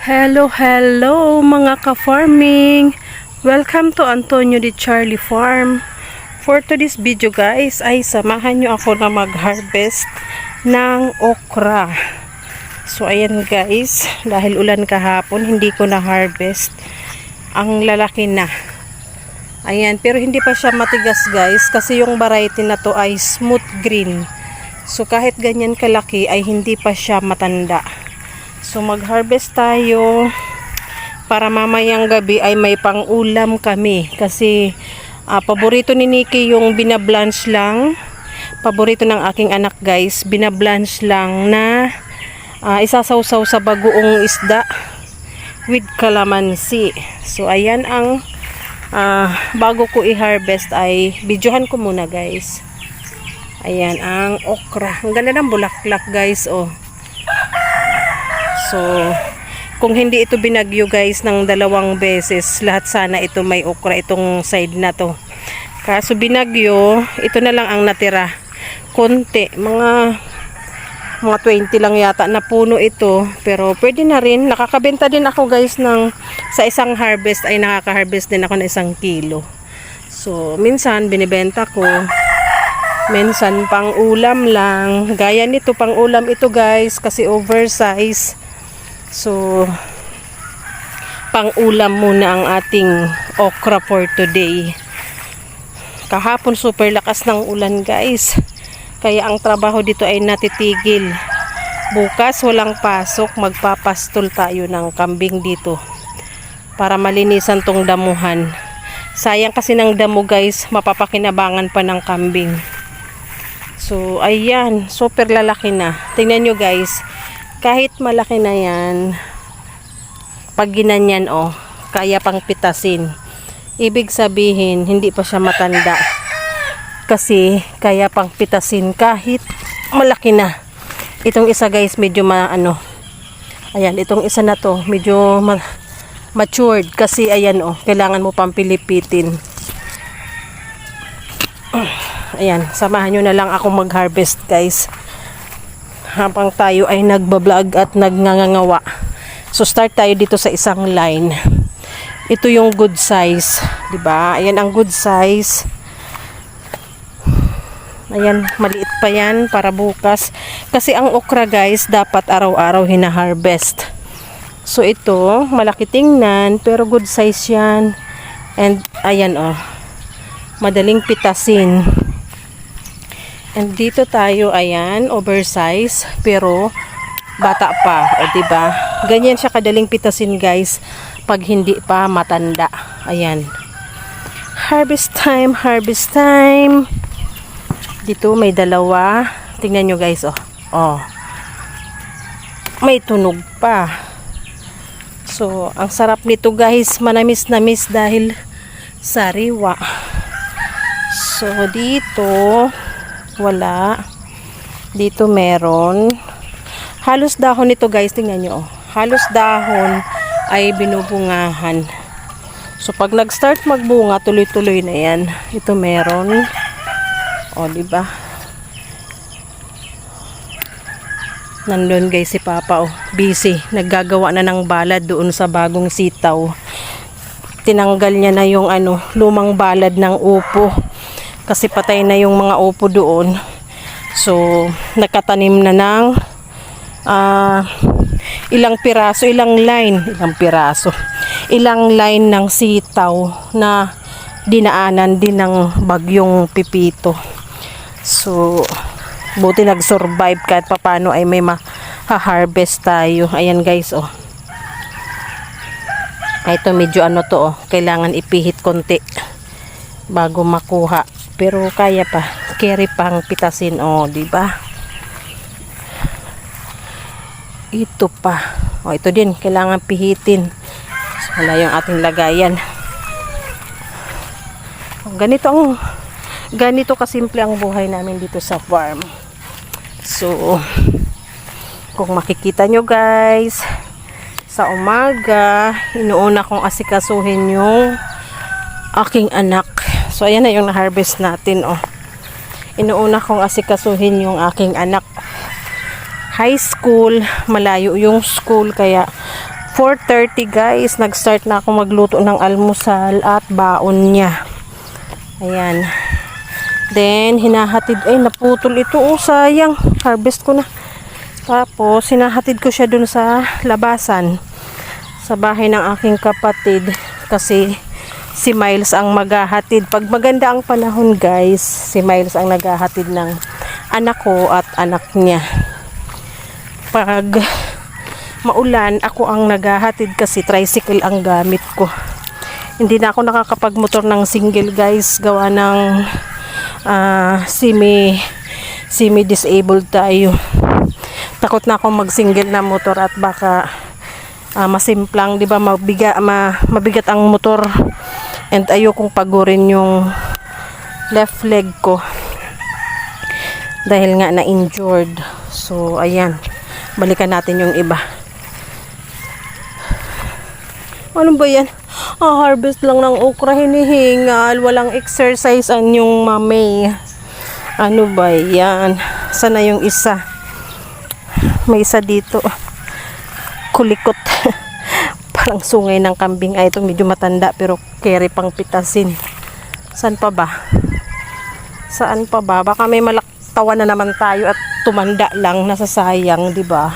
Hello mga ka-farming! Welcome to Antonio de Charlie Farm. For today's video guys ay samahan nyo ako na mag-harvest ng okra. So ayan guys, dahil ulan kahapon hindi ko na-harvest. Ang lalaki na. Ayan, pero hindi pa siya matigas guys kasi yung variety na to ay smooth green. So kahit ganyan kalaki ay hindi pa siya matanda. So mag-harvest tayo para mamayang gabi ay may pang-ulam kami kasi paborito ni Nikki yung binablanch lang. Paborito ng aking anak guys, binablanch lang na isasawsaw sa bagoong isda with calamansi. So ayan ang bago ko i-harvest ay videohan ko muna guys. Ayan ang okra. Ang ganda ng bulaklak guys oh. So, kung hindi ito binagyo guys ng 2 beses, lahat sana ito may okra itong side na to. Kaso binagyo, ito na lang ang natira. Konti, mga 20 lang yata na puno ito. Pero pwede na rin. Nakakabenta din ako guys sa isang harvest ay nakaka-harvest din ako ng 1 kilo. So, minsan binibenta ko. Minsan pang ulam lang. Gaya nito, pang ulam ito guys kasi oversize. So, pang-ulam muna ang ating okra for today. Kahapon super lakas ng ulan guys. Kaya ang trabaho dito ay natitigil. Bukas walang pasok, magpapastol tayo ng kambing dito. Para malinisan tong damuhan. Sayang kasi ng damo guys, mapapakinabangan pa ng kambing. So, ayan, super lalaki na. Tingnan nyo guys. Kahit malaki na yan, pag ginanyan oh, kaya pang pitasin. Ibig sabihin, hindi pa siya matanda. Kasi, kaya pang pitasin kahit malaki na. Itong isa guys, medyo ayan, itong isa na to, medyo matured. Kasi, ayan oh, kailangan mo pang pilipitin. Ayan, samahan nyo na lang ako mag-harvest guys. Habang tayo ay nagbablog at nagngangawa. So start tayo dito sa isang line. Ito yung good size, 'di ba? Ayan ang good size. Ayan, maliit pa 'yan para bukas. Kasi ang okra guys, dapat araw-araw hina-harvest. So ito, malaki tingnan pero good size 'yan. And ayan oh. Madaling pitasin. And dito tayo, ayan, oversize, pero bata pa, o diba? Ganyan siya kadaling pitasin, guys, pag hindi pa matanda. Ayan. Harvest time, harvest time. Dito may 2. Tingnan nyo, guys, oh. Oh. May tunog pa. So, ang sarap nito, guys, manamis-namis dahil sariwa. So, dito wala. Dito meron. Halos dahon nito guys, tingnan nyo. Halos dahon ay binubungahan. So pag nag-start magbunga, tuloy-tuloy na yan. Ito meron. O, diba? Nandun guys si Papa, oh. Busy. Naggagawa na ng balad doon sa bagong sitaw. Tinanggal niya na yung lumang balad ng upo. Kasi patay na yung mga upo doon. So, nakatanim na ng ilang line ng sitaw na dinaanan din ng bagyong Pipito. So, buti nag-survive kahit papano ay may ma-harvest tayo. Ayan guys, oh. Ito medyo to, oh. Kailangan ipihit konti bago makuha. Pero kaya pa, carry pang pitasin, oh, di ba? Ito pa. Oh, ito din kailangan pihitin. So, wala yung ating lagayan. Oh, ganito kasimple ang buhay namin dito sa farm. So, kung makikita nyo guys, sa umaga, inuuna kong asikasuhin yung aking anak. So, ayan na yung na-harvest natin, oh. Inuuna kong asikasuhin yung aking anak. High school, malayo yung school, kaya 4:30 guys, nag-start na ako magluto ng almusal at baon niya. Ayan. Then, hinahatid, ay naputol ito, oh sayang, harvest ko na. Tapos, hinahatid ko siya dun sa labasan, sa bahay ng aking kapatid, kasi si Miles ang maghahatid. Pag maganda ang panahon guys, si Miles ang naghahatid ng anak ko at anak niya. Pag maulan, ako ang naghahatid kasi tricycle ang gamit ko. Hindi na ako nakakapagmotor ng single guys, gawa ng semi-disabled tayo. Takot na ako mag-single na motor at baka masimplang, di ba, mabigat ang motor, and ayokong pagurin yung left leg ko dahil nga na-injured. So ayan, balikan natin yung iba. Ano ba yan? Harvest lang ng okra, hinihingal, walang exercise ang yung mami. Ano ba yan? Sana yung isa? May isa dito, kulikot. Parang sungay ng kambing. Ay, ito medyo matanda pero carry pang pitasin. Saan pa ba? Saan pa ba? Baka may malaktawan na naman tayo at tumanda lang, nasasayang, di ba?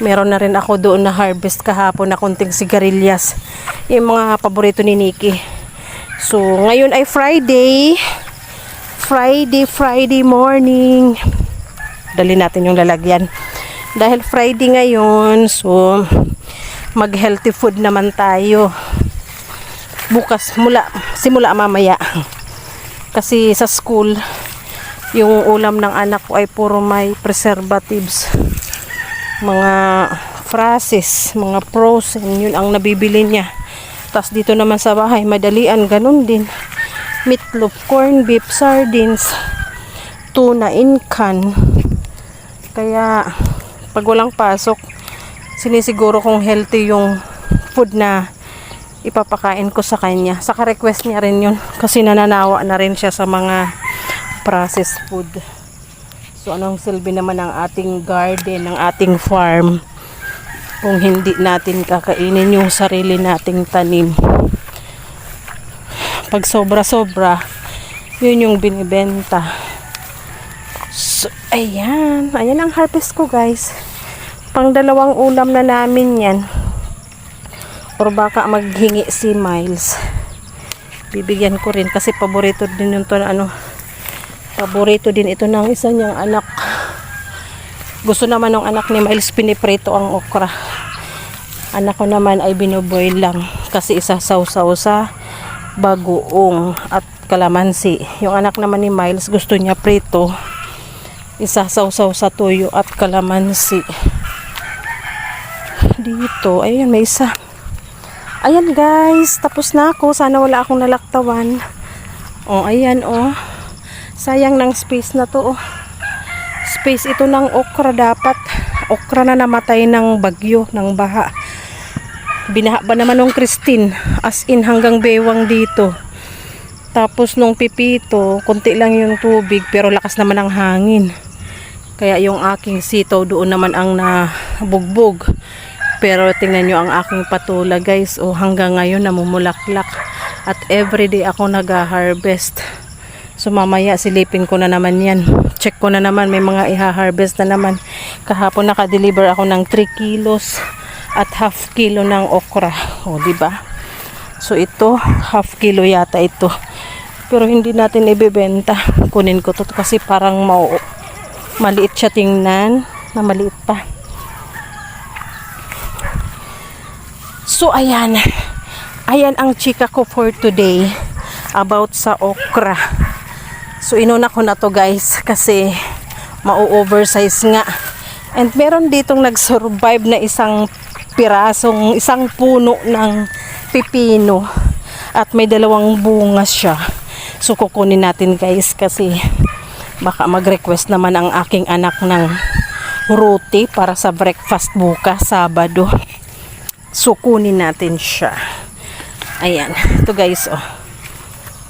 Meron na rin ako doon na harvest kahapon na kunting sigarilyas. Yung mga paborito ni Nikki. So, ngayon ay Friday. Friday morning. Dali natin yung lalagyan. Dahil Friday ngayon, so, mag-healthy food naman tayo. Bukas, simula mamaya. Kasi sa school, yung ulam ng anak ko ay puro may preservatives. Mga phrases, mga frozen, yun ang nabibili niya. Tapos dito naman sa bahay, madalian, ganun din. Meatloaf, corned beef, sardines, tuna in can. Kaya, pag walang pasok, sinisiguro kong healthy yung food na ipapakain ko sa kanya. Saka request niya rin yun, kasi nananawa na rin siya sa mga processed food. So, anong silbi naman ng ating garden, ng ating farm, kung hindi natin kakainin yung sarili nating tanim. Pag sobra-sobra, yun yung binibenta. So, ayan. Ayan ang harvest ko guys. Pang 2 ulam na namin yan. Or baka maghingi si Miles. Bibigyan ko rin kasi paborito din yun to na paborito din ito ng isa niyang anak. Gusto naman ng anak ni Miles piniprito ang okra. Anak ko naman ay binoboil lang kasi isa sausaw sa bagoong at kalamansi. Yung anak naman ni Miles gusto niya prito. Isa sausaw sa tuyo at kalamansi. Dito, ayun may isa. Ayan guys, tapos na ako. Sana wala akong nalaktawan. Oh, ayan oh. Sayang ng space na to oh. Space ito ng okra dapat. Okra na namatay ng bagyo, ng baha. Binaha ba naman nung Christine? As in hanggang bewang dito. Tapos nung pipito, konti lang yung tubig pero lakas naman ang hangin. Kaya yung aking sitaw doon naman ang nabugbog. Pero tingnan nyo ang aking patula guys. O hanggang ngayon namumulaklak. At everyday ako nag-harvest. So mamaya silipin ko na naman yan. Check ko na naman, may mga iha-harvest na naman. Kahapon naka-deliver ako ng 3 kilos at half kilo ng okra. O diba? So ito, half kilo yata ito. Pero hindi natin ibebenta. Kunin ko to kasi parang maliit siya tingnan. Na maliit pa. So ayan. Ayan ang chika ko for today. About sa okra. So inuna ko na to guys kasi mau-oversize nga. And meron ditong nag-survive na isang puno ng pipino at may 2 bunga siya. So kukunin natin guys kasi baka mag-request naman ang aking anak ng roti para sa breakfast bukas Sabado. So kunin natin siya. Ayan, ito guys oh.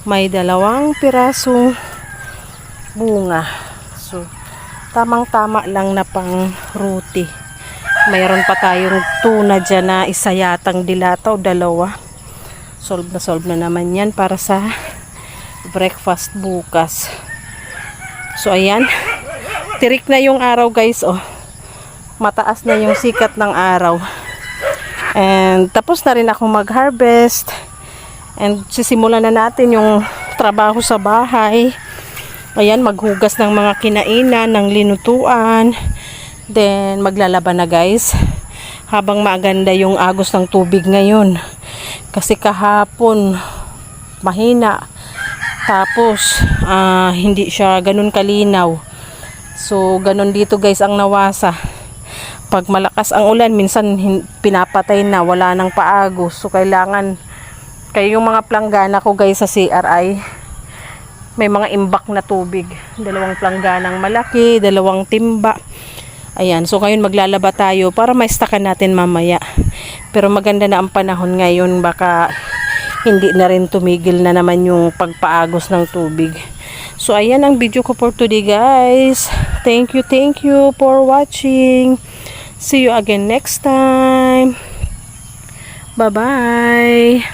May 2 pirasong bunga. So, tamang-tama lang na pang roti. Mayroon pa tayong tuna dyan na isa yatang dilata o dalawa. Solve na naman yan para sa breakfast bukas. So ayan, tirik na yung araw guys, oh. Mataas na yung sikat ng araw. And tapos na rin ako mag-harvest. And sisimulan na natin yung trabaho sa bahay. Ayan, maghugas ng mga kinainan, ng linutuan. Then maglalaba na guys. Habang maganda yung agos ng tubig ngayon. Kasi kahapon mahina. Tapos hindi siya ganun kalinaw. So ganun dito guys ang nawasa. Pag malakas ang ulan, minsan pinapatay na, wala nang paagos. So kailangan, kaya yung mga planggana ko guys sa CRI, may mga imbak na tubig. 2 plangganang malaki, 2 timba. Ayan, so ngayon maglalaba tayo para maistakan natin mamaya. Pero maganda na ang panahon ngayon, baka hindi na rin tumigil na naman yung pagpaagos ng tubig. So ayan ang video ko for today guys. Thank you for watching. See you again next time. Bye-bye.